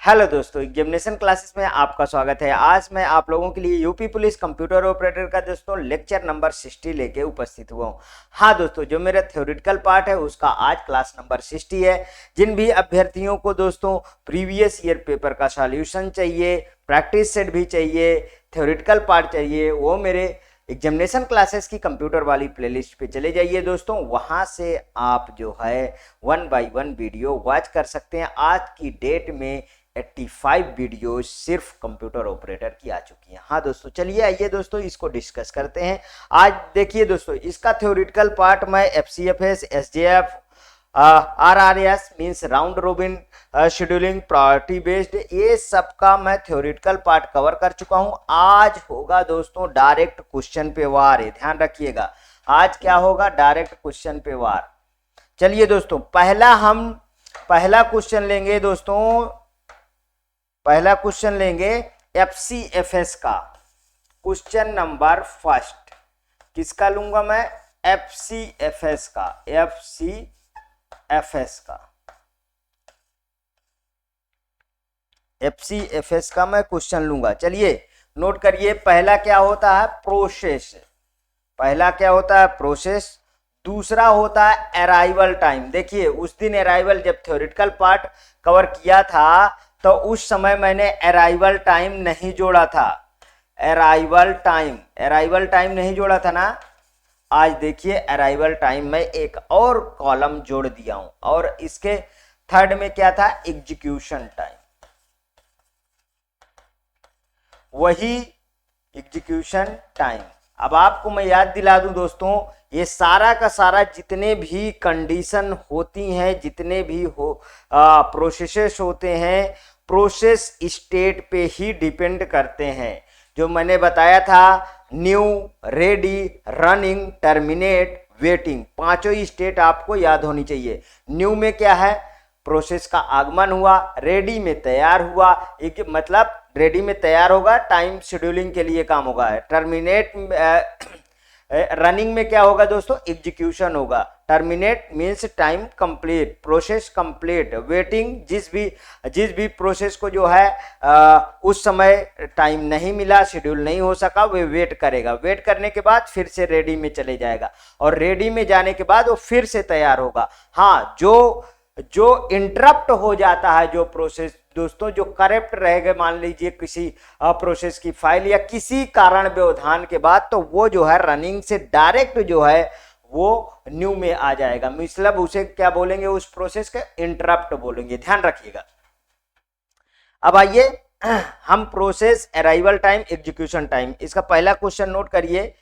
Hello दोस्तों, examination classes में आपका स्वागत है। आज मैं आप लोगों के लिए यूपी पुलिस कंप्यूटर ऑपरेटर का दोस्तों लेक्चर नंबर 60 लेके उपस्थित हुआ हूँ। हाँ दोस्तों, जो मेरा थ्योरेटिकल पार्ट है उसका आज क्लास नंबर 60 है। जिन भी अभ्यर्थियों को दोस्तों प्रीवियस ईयर पेपर का सॉल्यूशन चाहिए, प्रैक्टिस सेट भी चाहिए, थ्योरेटिकल पार्ट चाहिए, वो मेरे एग्जामिनेशन क्लासेस की कंप्यूटर वाली प्लेलिस्ट पे चले जाइए दोस्तों। वहां से आप जो है 1 बाय 1 वीडियो वॉच कर सकते हैं। आज की डेट में 85 वीडियो सिर्फ कंप्यूटर ऑपरेटर की आ चुकी हैं। हाँ दोस्तों, चलिए आइए दोस्तों इसको डिस्कस करते हैं। आज देखिए दोस्तों, इसका थ्योरेटिकल पार्ट मैं FCFS, SJF, RRS means round robin scheduling, priority based, ये सब का मैं थ्योरेटिकल पार्ट कवर कर चुका हूं। आज होगा दोस्तों डायरेक्ट क्वेश्चन पे वार, ध्यान रखिएगा। आज क्या होगा? डायरेक्ट क्वेश्चन पे वार। चलिए दोस्तों, पहला क्वेश्चन लेंगे दोस्तों। पहला क्वेश्चन लेंगे FCFS का, क्वेश्चन नंबर फर्स्ट। किसका लूंगा मैं? FCFS का, FCFS का मैं क्वेश्चन लूंगा। चलिए नोट करिए, पहला क्या होता है? प्रोसेस। पहला क्या होता है? प्रोसेस। दूसरा होता है अराइवल टाइम। देखिए उस दिन अराइवल जब थ्योरेटिकल पार्ट कवर किया था तो उस समय मैंने अराइवल टाइम नहीं जोड़ा था। अराइवल टाइम नहीं जोड़ा था ना। आज देखिए अराइवल टाइम में एक और कॉलम जोड़ दिया हूं, और इसके थर्ड में क्या था? Execution time. वही एग्जीक्यूशन टाइम। अब आपको मैं याद दिला दूं दोस्तों, ये सारा का सारा जितने भी कंडीशन होती हैं, जितने भी प्रोसेसेस होते हैं, प्रोसेस स्टेट पे ही डिपेंड करते हैं। जो मैंने बताया था, new, ready, running, terminate, waiting, पांचों ही स्टेट आपको याद होनी चाहिए। न्यू में क्या है? प्रोसेस का आगमन हुआ। रेडी में तैयार हुआ, एक मतलब रेडी में तैयार होगा, टाइम शेड्यूलिंग के लिए काम होगा। टर्मिनेट रनिंग में क्या होगा दोस्तों? एग्जीक्यूशन होगा। Terminate means time complete, process complete. Waiting, जिस भी प्रोसेस को जो है उस समय टाइम नहीं मिला, शेड्यूल नहीं हो सका, वो वेट करेगा। वेट करने के बाद फिर से रेडी में चले जाएगा, और रेडी में जाने के बाद वो फिर से तैयार होगा। हाँ, जो इंटरप्ट हो जाता है, जो प्रोसेस दोस्तों जो करप्ट रहेगा, मान लीजिए किसी प्रोसेस की फाइल या किसी कारण व्यवधान के बाद, तो वो जो है रनिंग से डायरेक्ट जो है वो न्यू में आ जाएगा। मतलब उसे क्या बोलेंगे? उस प्रोसेस के इंटरप्ट बोलेंगे। ध्यान रखिएगा। अब आइए हम process, arrival time, execution time, इसका पहला क्वेश्चन नोट करिए।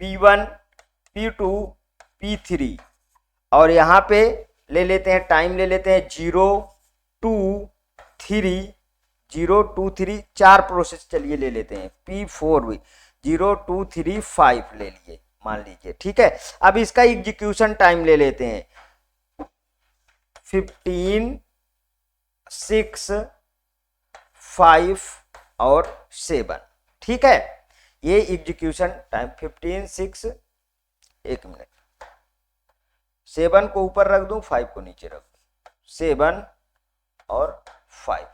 P1, P2, P3, और यहां पे ले लेते हैं टाइम, ले लेते हैं 0, 2, 3, 4 प्रोसेस चलिए ले लेते हैं। P4 भी 0, 2, 3, 5 ले लिए मान लीजिए, ठीक है। अब इसका एग्जीक्यूशन टाइम ले लेते हैं 15, 6, 5 और 7, ठीक है। ये एग्जीक्यूशन टाइम 15, 6, एक मिनट, 7 को ऊपर रख दूं, 5 को नीचे रख दूं, 7 और 5।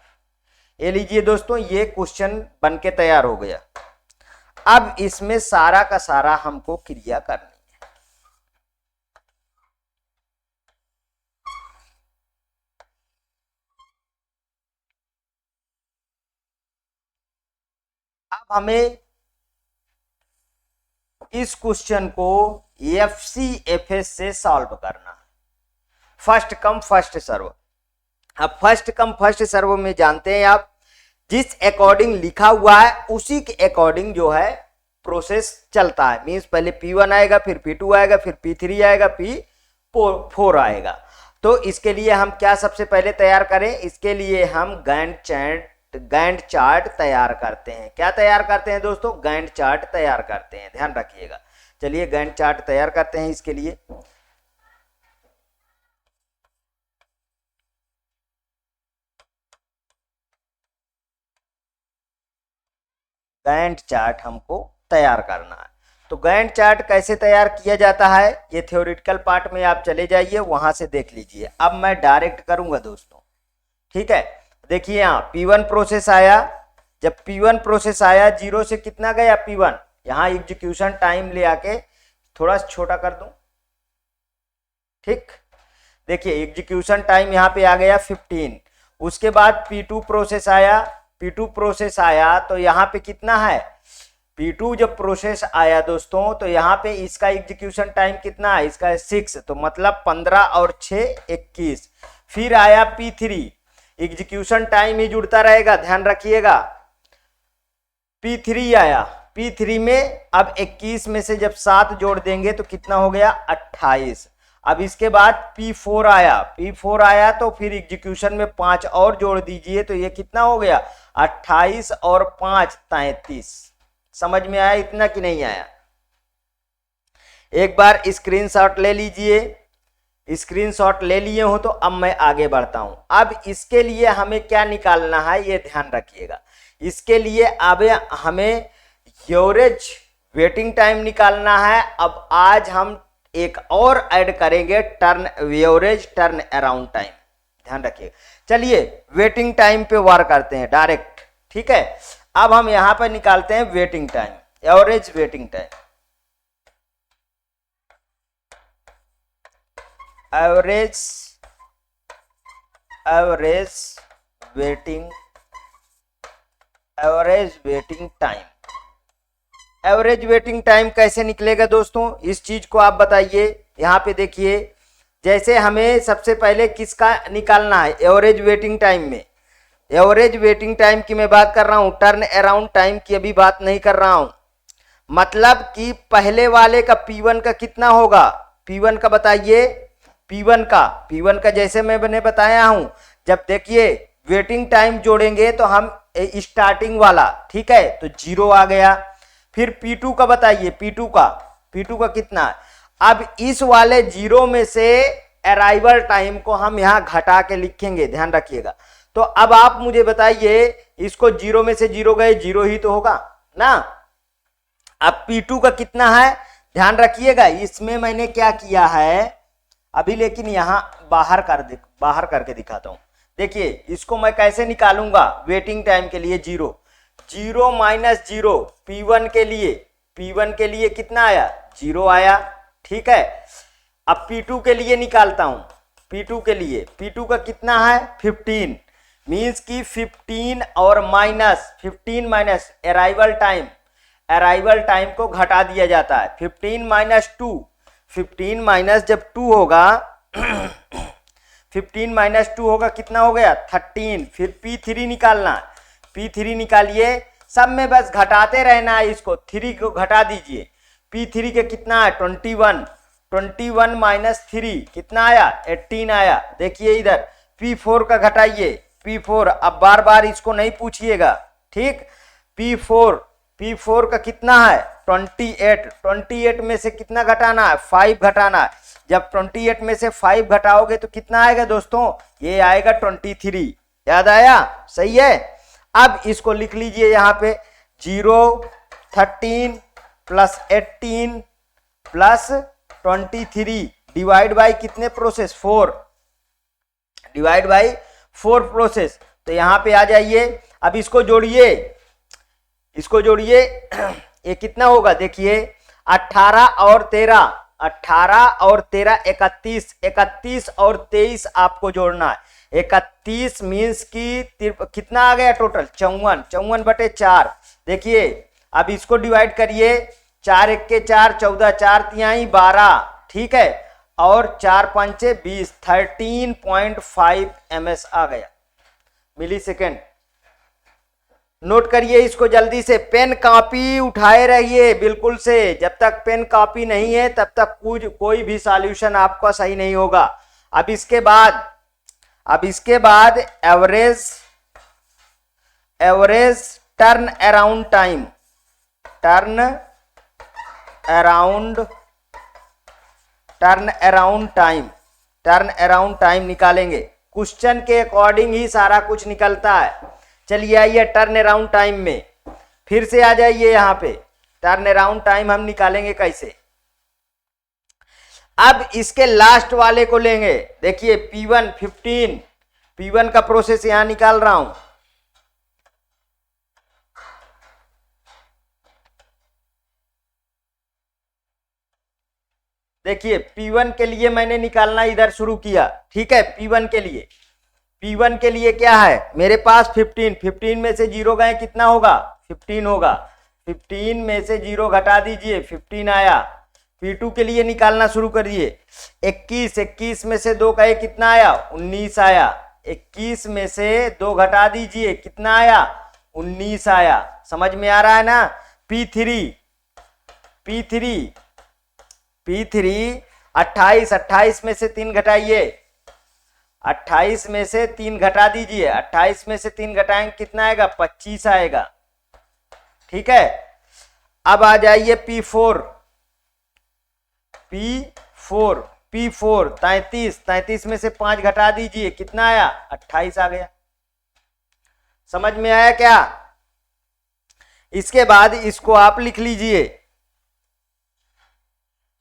ये लीजिए दोस्तों, ये क्वेश्चन बन के तैयार हो गया। अब इसमें सारा का सारा हमको क्रिया करनी है। अब हमें इस क्वेश्चन को FCFS से सॉल्व करना है। First come first serve. अब फर्स्ट कम फर्स्ट सर्व में जानते हैं आप, जिस अकॉर्डिंग लिखा हुआ है उसी के अकॉर्डिंग जो है प्रोसेस चलता है। मींस पहले P1 आएगा, फिर P2 आएगा, फिर P3 आएगा, P4 आएगा। तो इसके लिए हम क्या सबसे पहले तैयार करें? इसके लिए हम गैंट चार्ट तैयार करते हैं। क्या तैयार करते हैं दोस्तों? गैंट चार्ट तैयार करते हैं। ध्यान रखिएगा। चलिए गैंट चार्ट तैयार करते हैं। इसके लिए गैंट चार्ट हमको तैयार करना है। तो गैंट चार्ट कैसे तैयार किया जाता है, ये थ्योरेटिकल पार्ट में आप चले जाइए, वहां से देख लीजिए। अब मैं डायरेक्ट करूंगा दोस्तों, ठीक है। देखिए यहाँ P1 प्रोसेस आया, जब P1 प्रोसेस आया 0 से कितना गया P1, यहाँ एग्जीक्यूशन टाइम ले आके थोड़ा छोटा कर दूं, ठीक। देखिए एग्जीक्यूशन टाइम यहाँ पे आ गया 15। उसके बाद P2 प्रोसेस आया, P2 प्रोसेस आया तो यहाँ पे कितना है, P2 जब प्रोसेस आया दोस्तों तो यहाँ पे इसका एग्जीक्यूशन टाइम कितना है, इसका 6, तो मतलब 15 और 6 21। फिर आया P3, एग्जीक्यूशन टाइम ही जुड़ता रहेगा, ध्यान रखिएगा। P3 आया, P3 में अब 21 में से जब 7 जोड़ देंगे तो कितना हो गया 28। अब इसके बाद P4 आया, P4 आया तो फिर एग्जीक्यूशन में 5 और जोड़ दीजिए तो ये कितना हो गया 28 और 5 33। समझ में आया इतना कि नहीं आया? एक बार स्क्रीनशॉट ले लीजिए, स्क्रीनशॉट ले लिए हो तो अब मैं आगे बढ़ता हूं। अब इसके लिए हमें क्या निकालना है ये ध्यान रखिएगा। इसके लिए अब हमें एवरेज वेटिंग टाइम निकालना है। अब आज हम एक और ऐड करेंगे, turn average turn around time, ध्यान रखिएगा। चलिए वेटिंग टाइम पे वार करते हैं डायरेक्ट, ठीक है। अब हम यहां पर निकालते हैं waiting time, average waiting time, average waiting time. Average waiting time कैसे निकलेगा दोस्तों, इस चीज को आप बताइए। यहाँ पे देखिए, जैसे हमें सबसे पहले किसका निकालना है, एवरेज वेटिंग टाइम में, एवरेज वेटिंग टाइम की मैं बात कर रहा हूं, टर्न अराउंड टाइम की अभी बात नहीं कर रहा हूं। मतलब कि पहले वाले का P1 का कितना होगा, P1 का बताइए, P1 का जैसे मैंने बताया हूं, जब देखिए वेटिंग टाइम जोड़ेंगे तो हम स्टार्टिंग वाला, ठीक है, तो 0 आ गया। फिर P2 का बताइए, P2 का कितना है। अब इस वाले 0 में से अराइवल टाइम को हम यहां घटा के लिखेंगे, ध्यान रखिएगा। तो अब आप मुझे बताइए, इसको 0 में से 0 गए, 0 ही तो होगा ना। अब P2 का कितना है, ध्यान रखिएगा। इसमें मैंने क्या किया है अभी, लेकिन यहां बाहर करके दिखाता हूं। देखिए इसको मैं कैसे निकालूंगा, वेटिंग टाइम के लिए 0 माइनस 0, P1 के लिए कितना आया, 0 आया, ठीक है। अब P2 के लिए निकालता हूं, P2 का कितना है 15, मीन्स की 15 और -15 माइनस अराइवल टाइम को घटा दिया जाता है। 15 माइनस 2, 15 माइनस जब 2 होगा 15 माइनस 2 होगा, कितना हो गया 13। फिर P3 निकालना, P3 निकालिए, सब में बस घटाते रहना है, इसको 3 को घटा दीजिए। P3 के कितना है 21 माइनस 3 कितना आया 18 आया। देखिए इधर P4 का घटाइए, P4 अब बार बार इसको नहीं पूछिएगा, ठीक। P4 का कितना है 28 में से कितना घटाना है 5 घटाना है। जब 28 में से 5 घटाओगे तो कितना आएगा दोस्तों, ये आएगा 23। याद आया, सही है। अब इसको लिख लीजिए यहाँ पे 0 13 प्लस 18 प्लस 23 डिवाइड बाई कितने प्रोसेस 4, डिवाइड बाई 4 प्रोसेस। तो यहाँ पे आ जाइए, अब इसको जोड़िए, ये कितना होगा देखिए 18 और 13 31 और 23 आपको जोड़ना है। 31 मीन्स की कितना आ गया टोटल 54 बटे 4। देखिए अब इसको डिवाइड करिए, 4 1 के 4 14, 4 तिहाई 12, ठीक है, और 4 पंचे 20, 13.5 ms आ गया मिली सेकेंड। नोट करिए इसको जल्दी से, पेन कॉपी उठाए रहिए बिल्कुल से। जब तक पेन कॉपी नहीं है तब तक कोई भी सॉल्यूशन आपका सही नहीं होगा। अब इसके बाद एवरेज टर्न अराउंड टाइम निकालेंगे। क्वेश्चन के अकॉर्डिंग ही सारा कुछ निकलता है। चलिए आइए टर्न अराउंड टाइम में फिर से आ जाइए। यहाँ पे टर्न अराउंड टाइम हम निकालेंगे कैसे। अब इसके लास्ट वाले को लेंगे। देखिए P1 15, P1 का प्रोसेस यहां निकाल रहा हूं। देखिए P1 के लिए मैंने निकालना इधर शुरू किया, ठीक है। P1 के लिए क्या है मेरे पास 15 में से 0 गए कितना होगा 15 होगा। 15 में से 0 घटा दीजिए 15 आया। P2 के लिए निकालना शुरू करिए। 21 में से 2 गए कितना आया 19 आया। 21 में से 2 घटा दीजिए कितना आया 19 आया। समझ में आ रहा है ना। P3 28 में से 3 घटाइए। 28 में से 3 घटा दीजिए। 28 में से 3 घटाएंगे कितना आएगा 25 आएगा, ठीक है। अब आ जाइए P4 33 में से 5 घटा दीजिए कितना आया 28 आ गया। समझ में आया क्या। इसके बाद इसको आप लिख लीजिए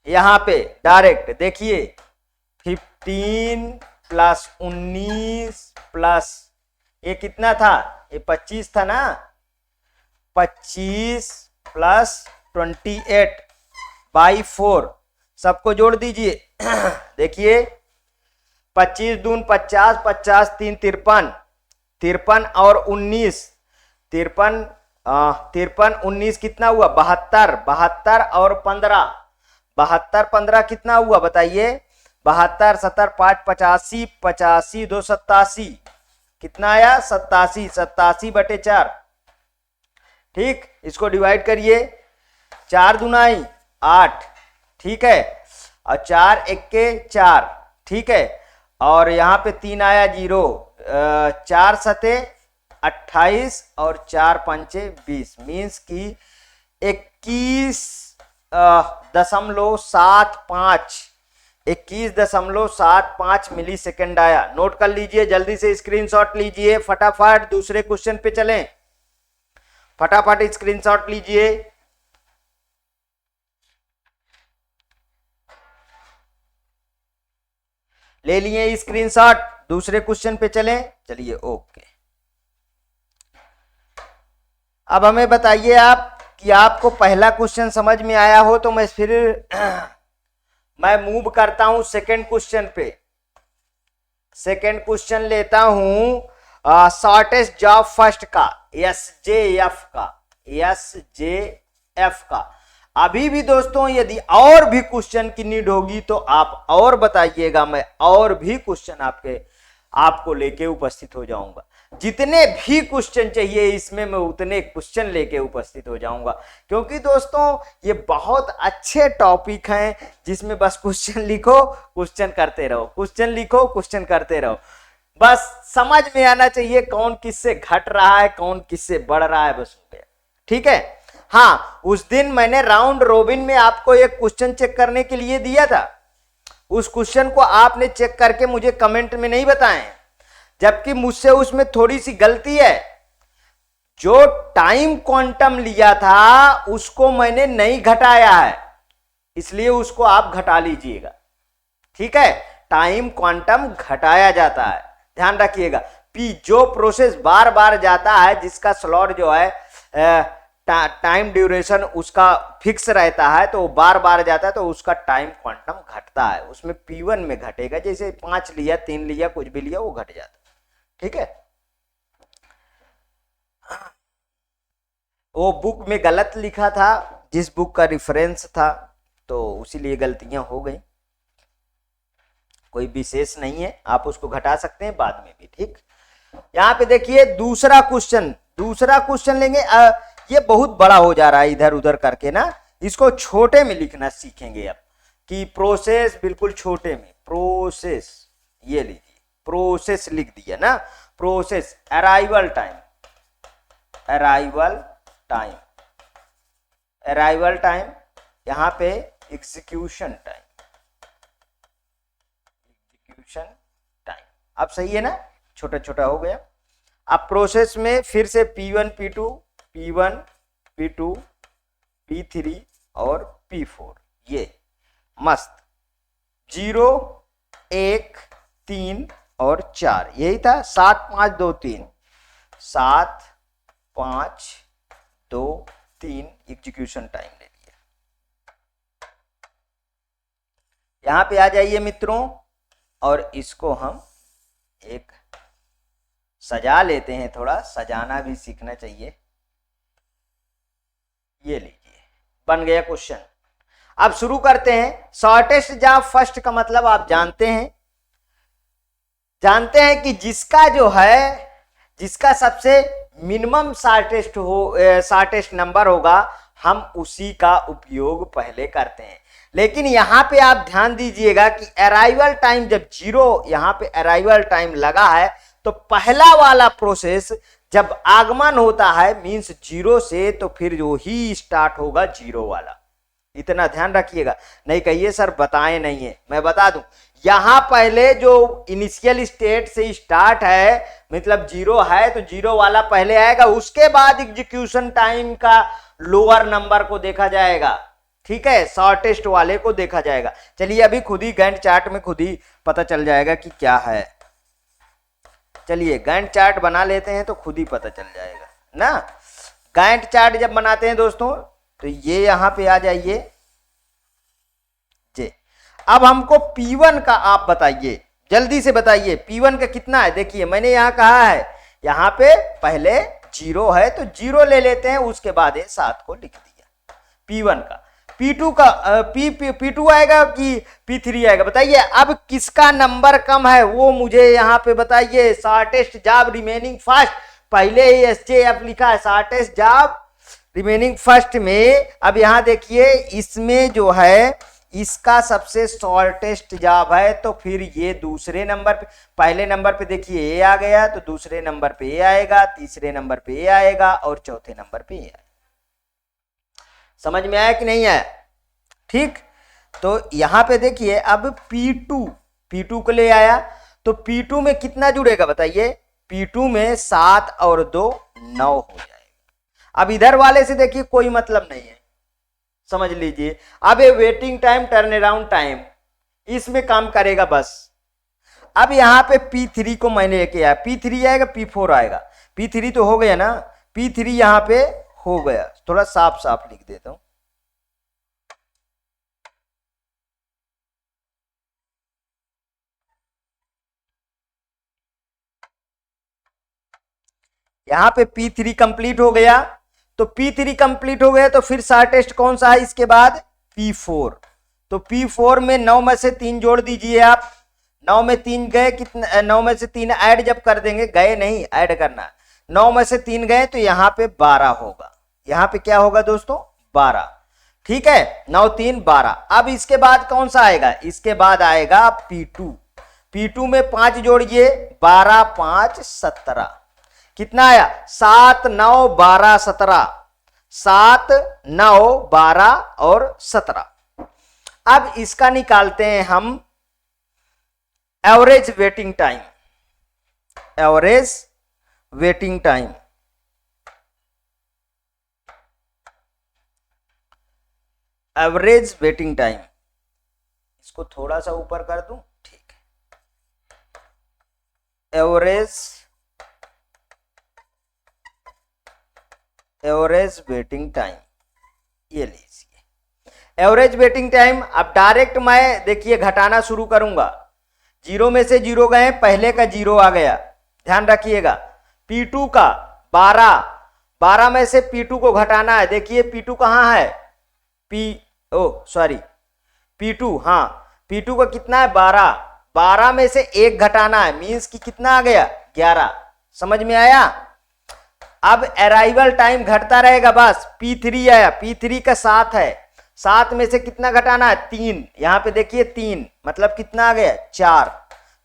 यहां पे डायरेक्ट। देखिए 15 प्लस 19 प्लस ये कितना था ये 25 था ना। 25 प्लस 28 बाई 4 सबको जोड़ दीजिए। देखिए 25 दून 50, 50 3 53, 53 और 19 53 19 कितना हुआ 72, 72 और 15 72 15 कितना हुआ बताइए 72 70 5 85, 85 2 87 कितना आया 87, 87/4, ठीक। इसको डिवाइड करिए 4 दूनाई 8, ठीक है, और 4 1 4, ठीक है, और यहाँ पे 3 आया 0, 4 सते 28 और 4 पंचे 20 मीन्स की 21.75 मिली सेकेंड आया। नोट कर लीजिए, जल्दी से स्क्रीनशॉट लीजिए, फटाफट दूसरे क्वेश्चन पे चलें, फटाफट स्क्रीनशॉट लीजिए। ले लिए स्क्रीनशॉट, दूसरे क्वेश्चन पे चलें। चलिए ओके। अब हमें बताइए आप कि आपको पहला क्वेश्चन समझ में आया हो तो मैं फिर मैं मूव करता हूं सेकंड क्वेश्चन पे। सेकंड क्वेश्चन लेता हूं शॉर्टेस्ट जॉब फर्स्ट का, SJF का। अभी भी दोस्तों यदि और भी क्वेश्चन की नीड होगी तो आप और बताइएगा, मैं और भी क्वेश्चन आपको लेके उपस्थित हो जाऊंगा। जितने भी क्वेश्चन चाहिए इसमें मैं उतने क्वेश्चन लेके उपस्थित हो जाऊंगा, क्योंकि दोस्तों ये बहुत अच्छे टॉपिक हैं जिसमें बस क्वेश्चन लिखो क्वेश्चन करते रहो, क्वेश्चन लिखो क्वेश्चन करते रहो। बस समझ में आना चाहिए कौन किससे घट रहा है कौन किससे बढ़ रहा है, बस हो गया, ठीक है। हाँ, उस दिन मैंने राउंड रोबिन में आपको एक क्वेश्चन चेक करने के लिए दिया था। उस क्वेश्चन को आपने चेक करके मुझे कमेंट में नहीं बताएं, जबकि मुझसे उसमें थोड़ी सी गलती है। जो टाइम क्वांटम लिया था उसको मैंने नहीं घटाया है, इसलिए उसको आप घटा लीजिएगा, ठीक है। टाइम क्वांटम घटाया जाता है, ध्यान रखिएगा। पी जो प्रोसेस बार बार जाता है जिसका स्लॉट जो है टाइम ड्यूरेशन उसका फिक्स रहता है तो बार बार जाता है तो उसका टाइम क्वांटम घटता है। उसमें P1 में घटेगा, जैसे 5 लिया 3 लिया कुछ भी लिया वो घट जाता है, ठीक है। वो बुक में गलत लिखा था, जिस बुक का रेफरेंस था, तो उसीलिए गलतियां हो गई। कोई विशेष नहीं है, आप उसको घटा सकते हैं बाद में भी, ठीक। यहाँ पे देखिए दूसरा क्वेश्चन लेंगे। ये बहुत बड़ा हो जा रहा है इधर उधर करके ना, इसको छोटे में लिखना सीखेंगे अब कि प्रोसेस बिल्कुल छोटे में। प्रोसेस ये लीजिए, प्रोसेस लिख दिया ना। प्रोसेस अराइवल टाइम, यहां पे एग्जीक्यूशन टाइम। अब सही है ना, छोटा छोटा हो गया। अब प्रोसेस में फिर से P1 P2 P3 और P4 ये मस्त 0 1 3 और 4, यही था। 7 5 2 3, 7 5 2 3 एग्जीक्यूशन टाइम ले लिया। यहां पे आ जाइए मित्रों, और इसको हम एक सजा लेते हैं, थोड़ा सजाना भी सीखना चाहिए। ये लीजिए, बन गया क्वेश्चन। अब शुरू करते हैं। शॉर्टेस्ट जॉब फर्स्ट का मतलब आप जानते हैं कि जिसका जो है, जिसका सबसे मिनिमम शॉर्टेस्ट नंबर होगा, हम उसी का उपयोग पहले करते हैं। लेकिन यहां पे आप ध्यान दीजिएगा कि अराइवल टाइम जब 0 यहां पे अराइवल टाइम लगा है, तो पहला वाला प्रोसेस जब आगमन होता है मींस 0 से, तो फिर जो ही स्टार्ट होगा 0 वाला। इतना ध्यान रखिएगा, नहीं कहिए सर बताएं नहीं है, मैं बता दूं। यहां पहले जो इनिशियल स्टेट से स्टार्ट है, मतलब 0 है, तो 0 वाला पहले आएगा, उसके बाद एग्जीक्यूशन टाइम का लोअर नंबर को देखा जाएगा। ठीक है, शॉर्टेस्ट वाले को देखा जाएगा। चलिए अभी खुद ही गैंट चार्ट में खुद ही पता चल जाएगा कि क्या है। चलिए गैंट चार्ट बना लेते हैं तो खुद ही पता चल जाएगा ना। गैंट चार्ट जब बनाते हैं दोस्तों, तो ये यहां पे आ जाइए जी। अब हमको P1 का आप बताइए, जल्दी से बताइए P1 का कितना है। देखिए मैंने यहां कहा है, यहां पे पहले 0 है तो 0 ले लेते हैं, उसके बाद ये 7 को लिख दिया P1 का। P2 का P2 आएगा कि P3 आएगा, बताइए। अब किसका नंबर कम है वो मुझे यहां पे बताइए। शॉर्टेस्ट जॉब रिमेनिंग फर्स्ट, पहले ही SJF लिखा है, शॉर्टेस्ट जॉब रिमेनिंग फर्स्ट में। अब यहां देखिए, इसमें जो है इसका सबसे शॉर्टेस्ट जॉब है, तो फिर ये दूसरे नंबर पे, पहले नंबर पे देखिए ए आ गया, तो दूसरे नंबर पे ए आएगा, तीसरे नंबर पे ए आएगा, और चौथे नंबर पे ए आएगा। समझ में आया कि नहीं आया? ठीक, तो यहां पे देखिए अब P2 को ले आया, तो P2 में कितना जुड़ेगा बताइए। P2 में 7 और 2 9 हो जाएगा। अब इधर वाले से देखिए कोई मतलब नहीं है, समझ लीजिए। अब ये waiting time, turn around time, इसमें काम करेगा बस। अब यहां पे P3 को मैंने किया, P3 आएगा, P4 आएगा। P3 तो हो गया ना, P3 यहां पे हो गया। थोड़ा साफ साफ लिख देता हूं। यहां पे P3 कंप्लीट हो गया, तो P3 कंप्लीट हो गया, तो फिर शॉर्टेस्ट कौन सा है इसके बाद? P4। तो P4 में 9 में से 3 जोड़ दीजिए आप। 9 में 3 गए, कितना? 9 में से 3 ऐड जब कर देंगे, गए नहीं, ऐड करना। 9 में से 3 गए तो यहां पे 12 होगा। यहां पे क्या होगा दोस्तों? 12। ठीक है, 9 3 12। अब इसके बाद कौन सा आएगा? इसके बाद आएगा P2 में 5 जोड़िए, 12 5 17। कितना आया? 7 9 12 17, 7 9 12 और 17। अब इसका निकालते हैं हम average waiting time. Average waiting time, average waiting time, इसको थोड़ा सा ऊपर कर दूं, ठीक है। एवरेज वेटिंग टाइम, ये लीजिए एवरेज वेटिंग टाइम। अब डायरेक्ट मैं देखिए घटाना शुरू करूंगा। 0 में से 0 गए, पहले का 0 आ गया, ध्यान रखिएगा। P2 का 12 में से P2 को घटाना है। देखिए P2 कहां है? P2, हाँ, P2 का कितना है? 12 में से 1 घटाना है, मींस कि कितना आ गया? 11। समझ में आया? अब अराइवल टाइम घटता रहेगा बस। P3 आया, P3 का 7 है, 7 में से कितना घटाना है? 3। यहां पे देखिए 3, मतलब कितना आ गया? 4।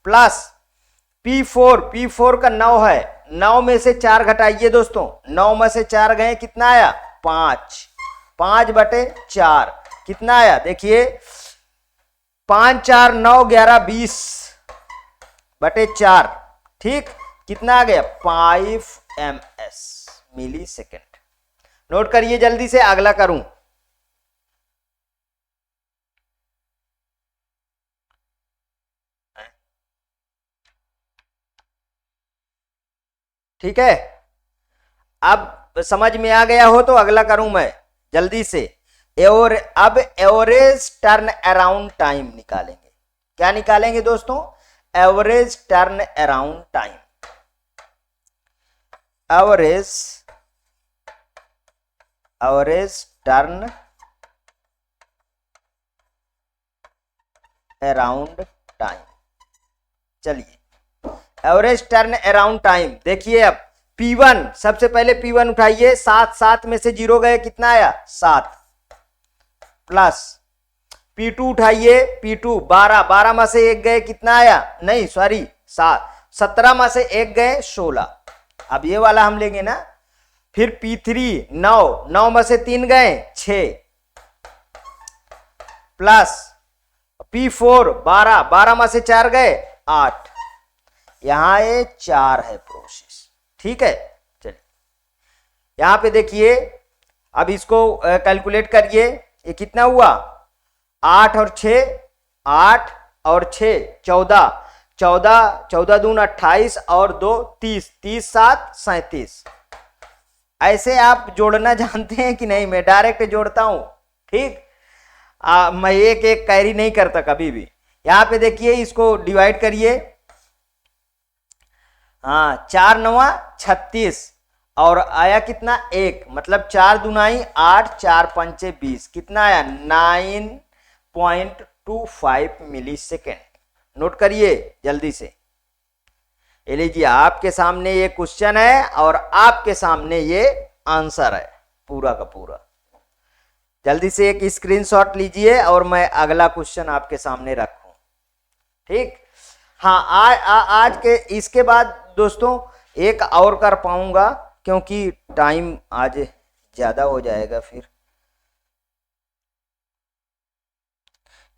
प्लस P4 का 9 है, 9 में से 4 घटाइए दोस्तों। 9 में से 4 गए, कितना आया? 5। 5/4 कितना आया? देखिए 5 4 9 11 20/4। ठीक, कितना आ गया? 5 ms, मिली सेकेंड। नोट करिए जल्दी से, अगला करूं। ठीक है, अब समझ में आ गया हो तो अगला करूं मैं जल्दी से। और अब एवरेज टर्न अराउंड टाइम निकालेंगे। क्या निकालेंगे दोस्तों? Average turn around time. Average turn around time. चलिए, एवरेज टर्न अराउंड टाइम देखिए। अब P1, सबसे पहले P1 उठाइए, 7 में से 0 गए, कितना आया? 7 प्लस P2 उठाइए, P2 12 में से 1 गए, कितना आया? नहीं सॉरी 7, 17 में से 1 गए 16। अब ये वाला हम लेंगे ना। फिर P3 9 में से 3 गए 6 प्लस P4 12 में से 4 गए 8। यहां ये 4 है प्रोसेस। ठीक है, चलिए यहां पे देखिए, अब इसको कैलकुलेट करिए। ये कितना हुआ? 8 और 6 8 और 6 14 14 दून 28 और 2 30 30 7 37। ऐसे आप जोड़ना जानते हैं कि नहीं? मैं डायरेक्ट जोड़ता हूं। ठीक, मैं एक एक कैरी नहीं करता कभी भी। यहां पे देखिए, इसको डिवाइड करिए। हाँ, 4 9 36 और आया कितना? 1, मतलब 4 दूनाई 8 4 5 20। कितना आया? 9.25 मिली सेकेंड। नोट करिए जल्दी से। ये लीजिए, आपके सामने ये क्वेश्चन है और आपके सामने ये आंसर है पूरा का पूरा। जल्दी से एक स्क्रीनशॉट लीजिए और मैं अगला क्वेश्चन आपके सामने रखूं। ठीक, हाँ, आज के इसके बाद दोस्तों एक और कर पाऊंगा, क्योंकि टाइम आज ज्यादा हो जाएगा फिर,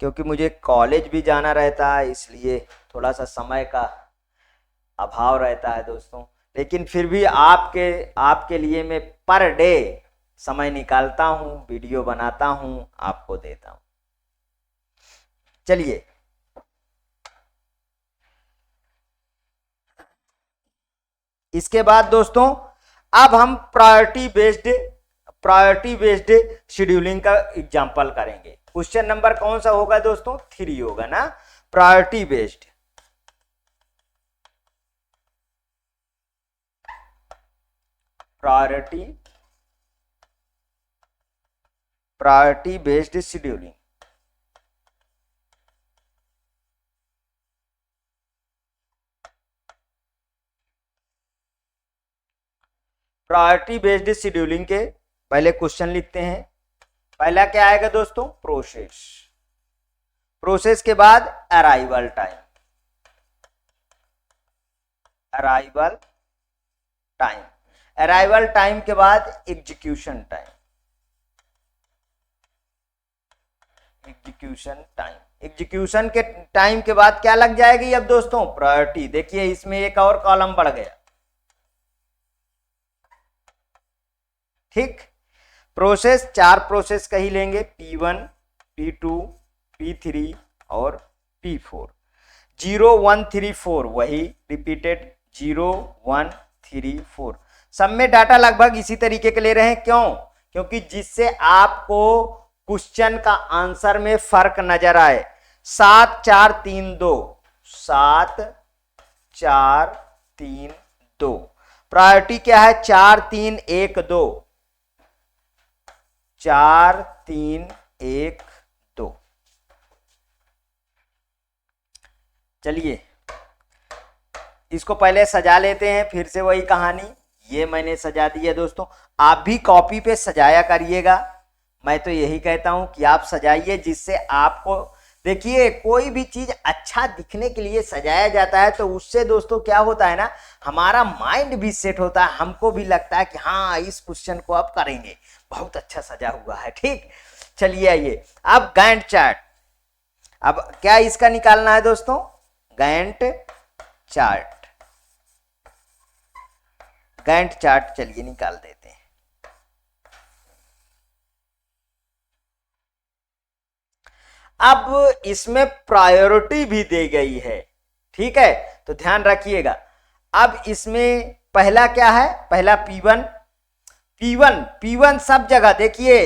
क्योंकि मुझे कॉलेज भी जाना रहता है, इसलिए थोड़ा सा समय का अभाव रहता है दोस्तों। लेकिन फिर भी आपके लिए मैं पर डे समय निकालता हूं, वीडियो बनाता हूं, आपको देता हूं। चलिए, इसके बाद दोस्तों अब हम प्रायोरिटी बेस्ड शेड्यूलिंग का एग्जांपल करेंगे। क्वेश्चन नंबर कौन सा होगा दोस्तों? 3 होगा ना। Priority based scheduling. Priority based scheduling के पहले क्वेश्चन लिखते हैं। पहला क्या आएगा दोस्तों? प्रोसेस के बाद अराइवल टाइम के बाद एग्जीक्यूशन के टाइम के बाद क्या लग जाएगी अब दोस्तों? प्रायोरिटी। देखिए, इसमें एक और कॉलम बढ़ गया। ठीक, प्रोसेस 4 प्रोसेस का ही लेंगे, P1 P2 P3 और P4। 0 1 3 4 वही रिपीटेड 0 1 3 4। सब में डाटा लगभग इसी तरीके के ले रहे हैं। क्यों? क्योंकि जिससे आपको क्वेश्चन का आंसर में फर्क नजर आए। 7 4 3 2 7 4 3 2। प्रायोरिटी क्या है? 4 3 1 2 4 3 1 2। चलिए, इसको पहले सजा लेते हैं। फिर से वही कहानी, ये मैंने सजा दी है दोस्तों। आप भी कॉपी पे सजाया करिएगा। मैं तो यही कहता हूं कि आप सजाइए, जिससे आपको, देखिए, कोई भी चीज अच्छा दिखने के लिए सजाया जाता है तो उससे दोस्तों क्या होता है ना, हमारा माइंड भी सेट होता है। हमको भी लगता है कि हाँ, इस क्वेश्चन को अब करेंगे, बहुत अच्छा सजा हुआ है। ठीक, चलिए आइए अब गैंट चार्ट। अब क्या इसका निकालना है दोस्तों? गैंट चार्ट चलिए निकाल देते हैं। अब इसमें प्रायोरिटी भी दी गई है। ठीक है, तो ध्यान रखिएगा। अब इसमें पहला क्या है, पहला P1, P1 सब जगह देखिए,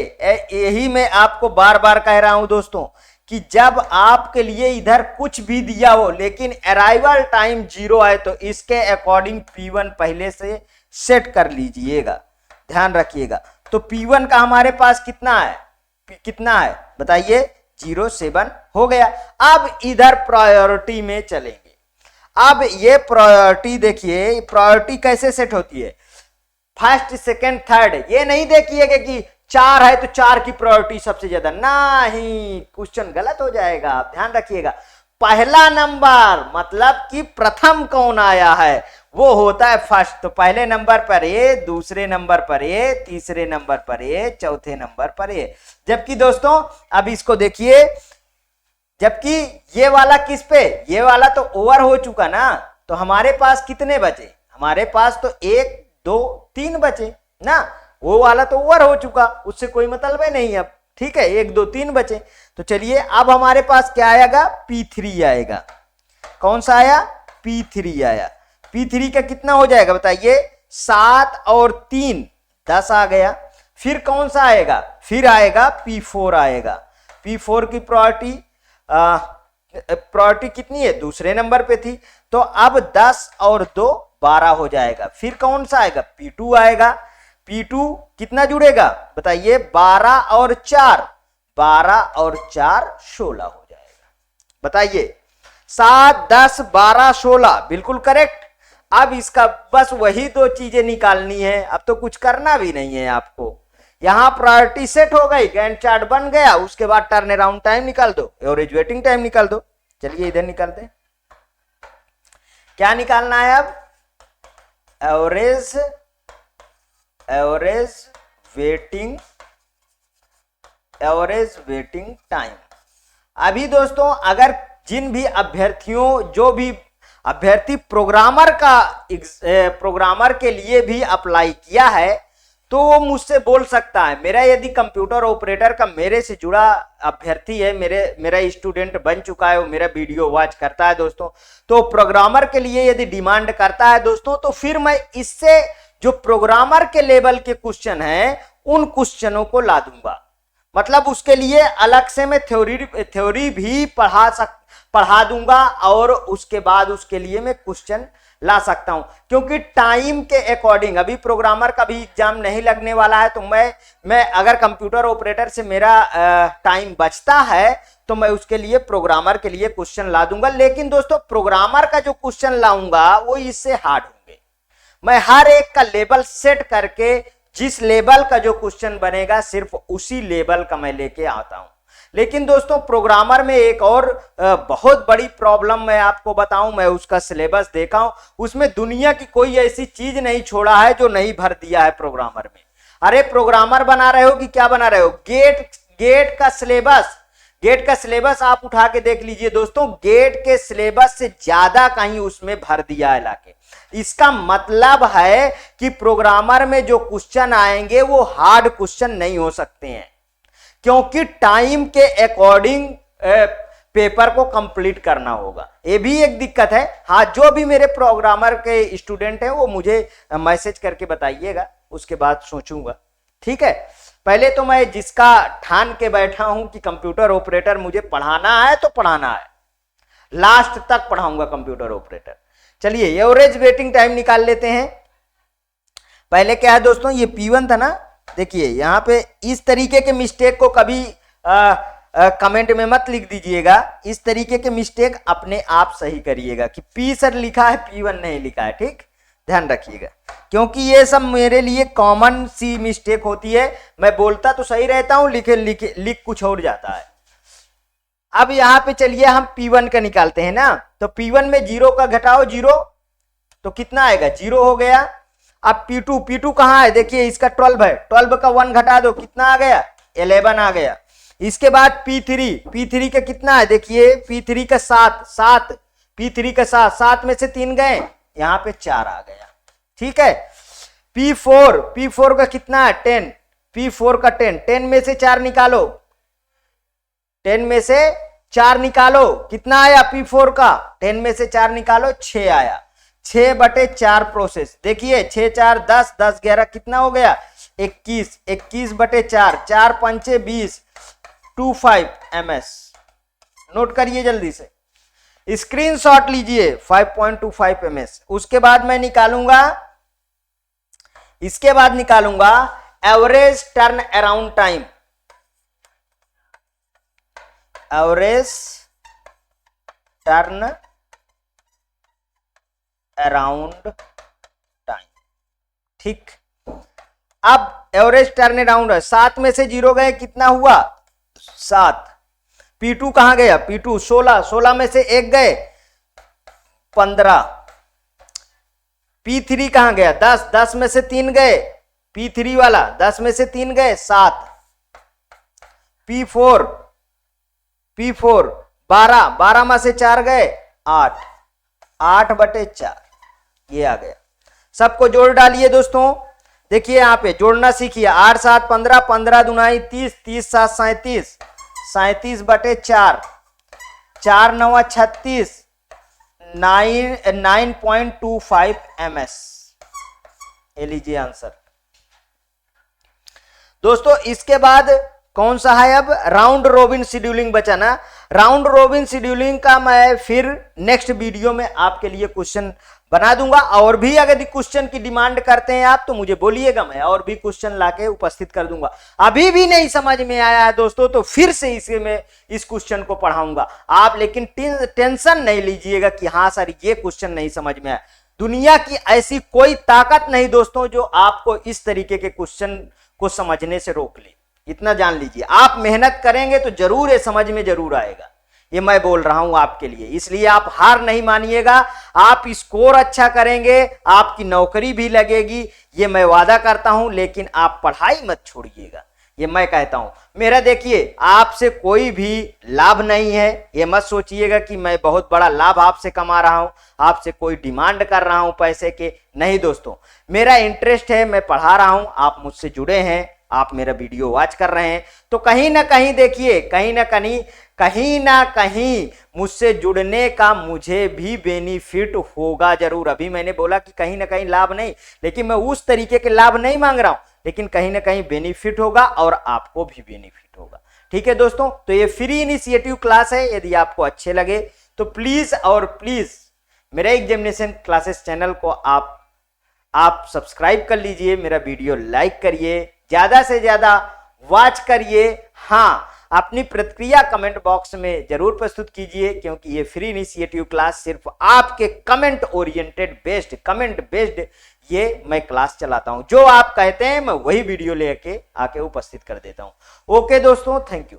यही मैं आपको बार बार कह रहा हूं दोस्तों कि जब आपके लिए इधर कुछ भी दिया हो लेकिन अराइवल टाइम 0 है तो इसके अकॉर्डिंग P1 पहले से सेट कर लीजिएगा, ध्यान रखिएगा। तो P1 का हमारे पास कितना है बताइए, 07 हो गया। अब इधर प्रायोरिटी में चलेंगे। अब ये प्रायोरिटी देखिए, प्रायोरिटी कैसे सेट होती है, फर्स्ट सेकंड थर्ड, ये नहीं देखिएगा कि 4 है तो 4 की प्रायोरिटी सबसे ज्यादा, नहीं, क्वेश्चन गलत हो जाएगा, आप ध्यान रखिएगा। पहला नंबर मतलब कि प्रथम कौन आया है वो होता है फर्स्ट, तो पहले नंबर पर ए, दूसरे नंबर पर ए, तीसरे नंबर पर ए, चौथे नंबर पर ए। जबकि दोस्तों अब इसको देखिए, जबकि ये वाला किस पे, ये वाला तो ओवर हो चुका ना, तो हमारे पास कितने बचे, हमारे पास तो 1 2 3 बचे ना, वो वाला तो ओवर हो चुका, उससे कोई मतलब है नहीं अब, ठीक है, 1 2 3 बचे। तो चलिए अब हमारे पास क्या आएगा, P3 आएगा। कौन सा आया, P3 आया। P3 का कितना हो जाएगा बताइए, 7 और 3 10 आ गया। फिर कौन सा आएगा, फिर आएगा P4 आएगा। P4 की प्रायोरिटी कितनी है, दूसरे नंबर पे थी, तो अब 10 और 2 12 हो जाएगा। फिर कौन सा आएगा, P2 आएगा। P2 कितना जुड़ेगा बताइए, 12 और 4 16 हो जाएगा। बताइए 7 10 12 16 बिल्कुल करेक्ट। अब इसका बस वही 2 चीजें निकालनी है, अब तो कुछ करना भी नहीं है आपको। यहां प्रायोरिटी सेट हो गई, गैंट चार्ट बन गया, उसके बाद टर्न अराउंड टाइम निकाल दो, एवरेज वेटिंग टाइम निकाल दो। चलिए इधर निकालते हैं, क्या निकालना है अब, एवरेज वेटिंग टाइम। अभी दोस्तों अगर जिन भी अभ्यर्थियों, जो भी अभ्यर्थी प्रोग्रामर के लिए भी अप्लाई किया है तो वो मुझसे बोल सकता है, मेरा यदि कंप्यूटर ऑपरेटर का मेरे से जुड़ा अभ्यर्थी है, मेरा स्टूडेंट बन चुका है, वो मेरा वीडियो वॉच करता है दोस्तों, तो प्रोग्रामर के लिए यदि डिमांड करता है दोस्तों, तो फिर मैं इससे जो प्रोग्रामर के लेवल के क्वेश्चन हैं उन क्वेश्चनों को ला दूंगा। मतलब उसके लिए अलग से मैं थ्योरी भी पढ़ा दूंगा और उसके बाद उसके लिए मैं क्वेश्चन ला सकता हूं, क्योंकि टाइम के अकॉर्डिंग अभी प्रोग्रामर का भी एग्जाम नहीं लगने वाला है, तो मैं अगर कंप्यूटर ऑपरेटर से मेरा टाइम बचता है तो मैं उसके लिए प्रोग्रामर के लिए क्वेश्चन ला दूंगा। लेकिन दोस्तों प्रोग्रामर का जो क्वेश्चन लाऊंगा वो इससे हार्ड होंगे। मैं हर एक का लेवल सेट करके जिस लेवल का जो क्वेश्चन बनेगा सिर्फ उसी लेवल का मैं लेके आता हूं। लेकिन दोस्तों प्रोग्रामर में एक और बहुत बड़ी प्रॉब्लम मैं आपको बताऊं, मैं उसका सिलेबस देखा हूं, उसमें दुनिया की कोई ऐसी चीज नहीं छोड़ा है जो नहीं भर दिया है प्रोग्रामर में। अरे प्रोग्रामर बना रहे हो कि क्या बना रहे हो, गेट का सिलेबस आप उठा के देख लीजिए दोस्तों, गेट के सिलेबस से ज्यादा कहीं उसमें भर दिया है लाके। इसका मतलब है कि प्रोग्रामर में जो क्वेश्चन आएंगे वो हार्ड क्वेश्चन नहीं हो सकते हैं, क्योंकि टाइम के अकॉर्डिंग पेपर को कंप्लीट करना होगा। ये भी एक दिक्कत है। हाँ, जो भी मेरे प्रोग्रामर के स्टूडेंट हैं वो मुझे मैसेज करके बताइएगा, उसके बाद सोचूंगा, ठीक है। पहले तो मैं जिसका ठान के बैठा हूं कि कंप्यूटर ऑपरेटर मुझे पढ़ाना है तो पढ़ाना है, लास्ट तक पढ़ाऊंगा कंप्यूटर ऑपरेटर। चलिए एवरेज वेटिंग टाइम निकाल लेते हैं। पहले क्या है दोस्तों, ये P1 था ना, देखिए यहां पे इस तरीके के मिस्टेक को कभी कमेंट में मत लिख दीजिएगा, इस तरीके के मिस्टेक अपने आप सही करिएगा कि P सर लिखा है P1 नहीं लिखा है, ठीक, ध्यान रखिएगा, क्योंकि ये सब मेरे लिए कॉमन सी मिस्टेक होती है। मैं बोलता तो सही रहता हूं, लिख कुछ और जाता है। अब यहां पे चलिए हम P1 का निकालते हैं ना, तो P1 में 0 का घटाओ 0 तो कितना आएगा, 0 हो गया। अब P2 कहां है, देखिए इसका 12 है, 12 का 1 घटा दो, कितना आ गया, 11 आ गया। इसके बाद P3 का कितना है, देखिए P3 का 7 P3 का 7 में से 3 गए, यहां पे 4 आ गया, ठीक है। P4 का कितना है, 10, P4 का 10 में से 4 निकालो, 10 में से 4 निकालो, कितना आया P4 का, 10 में से 4 निकालो 6 आया। 6/4 प्रोसेस। देखिए 6 4 10, 10 11 कितना हो गया 21, 21/4, 4 पंचे 20, 25 ms। नोट करिए जल्दी से, स्क्रीनशॉट लीजिए 5.25 ms। उसके बाद मैं निकालूंगा, इसके बाद निकालूंगा average turn around time. Average turn around time, ठीक। अब एवरेज टर्न अराउंड है, 7 में से 0 गए कितना हुआ 7। P2 कहां गया, P2 16, 16 में से 1 गए 15। P3 कहां गया 10, 10 में से 3 गए, P3 वाला 10 में से 3 गए 7। P4 12, 12 में से 4 गए 8, 8/4 ये आ गया। सबको जोड़ डालिए दोस्तों, देखिए यहां पे जोड़ना सीखिए। 8 7 15, 15 दूनाई 30, 30 7 37, 37/4, 4 9 36, 9.25 ms। ये लीजिए आंसर दोस्तों। इसके बाद कौन सा है, अब राउंड रोबिन शेड्यूलिंग बचा ना। राउंड रोबिन शेड्यूलिंग का मैं फिर नेक्स्ट वीडियो में आपके लिए क्वेश्चन बना दूंगा। और भी अगर क्वेश्चन की डिमांड करते हैं आप तो मुझे बोलिएगा, मैं और भी क्वेश्चन लाके उपस्थित कर दूंगा। अभी भी नहीं समझ में आया है दोस्तों तो फिर से इसे मैं इस क्वेश्चन को पढ़ाऊंगा आप, लेकिन टेंशन नहीं लीजिएगा कि हाँ सर ये क्वेश्चन नहीं समझ में आया। दुनिया की ऐसी कोई ताकत नहीं दोस्तों जो आपको इस तरीके के क्वेश्चन को समझने से रोक ले। इतना जान लीजिए, आप मेहनत करेंगे तो जरूर ये समझ में जरूर आएगा। ये मैं बोल रहा हूं आपके लिए, इसलिए आप हार नहीं मानिएगा। आप स्कोर अच्छा करेंगे, आपकी नौकरी भी लगेगी, ये मैं वादा करता हूं। लेकिन आप पढ़ाई मत छोड़िएगा, ये मैं कहता हूं। मेरा देखिए आपसे कोई भी लाभ नहीं है, ये मत सोचिएगा कि मैं बहुत बड़ा लाभ आपसे कमा रहा हूं, आपसे कोई डिमांड कर रहा हूं पैसे के। नहीं दोस्तों, मेरा इंटरेस्ट है, मैं पढ़ा रहा हूं, आप मुझसे जुड़े हैं, आप मेरा वीडियो वॉच कर रहे हैं तो कहीं ना कहीं देखिए, कहीं ना कहीं मुझसे जुड़ने का मुझे भी बेनिफिट होगा जरूर। अभी मैंने बोला कि कहीं ना कहीं लाभ नहीं, लेकिन मैं उस तरीके के लाभ नहीं मांग रहा हूं, लेकिन कहीं ना कहीं बेनिफिट होगा और आपको भी बेनिफिट होगा। ठीक है दोस्तों, तो ये फ्री इनिशिएटिव क्लास है। यदि आपको अच्छे लगे तो प्लीज और प्लीज मेरे एग्जामिनेशन क्लासेस चैनल को आप सब्सक्राइब कर लीजिए, मेरा वीडियो लाइक करिए, ज्यादा से ज्यादा वॉच करिए। हाँ, अपनी प्रतिक्रिया कमेंट बॉक्स में जरूर प्रस्तुत कीजिए, क्योंकि ये फ्री इनिशिएटिव क्लास सिर्फ आपके comment oriented based, comment based ये मैं क्लास चलाता हूं। जो आप कहते हैं मैं वही वीडियो लेके आके उपस्थित कर देता हूं। ओके दोस्तों, थैंक यू।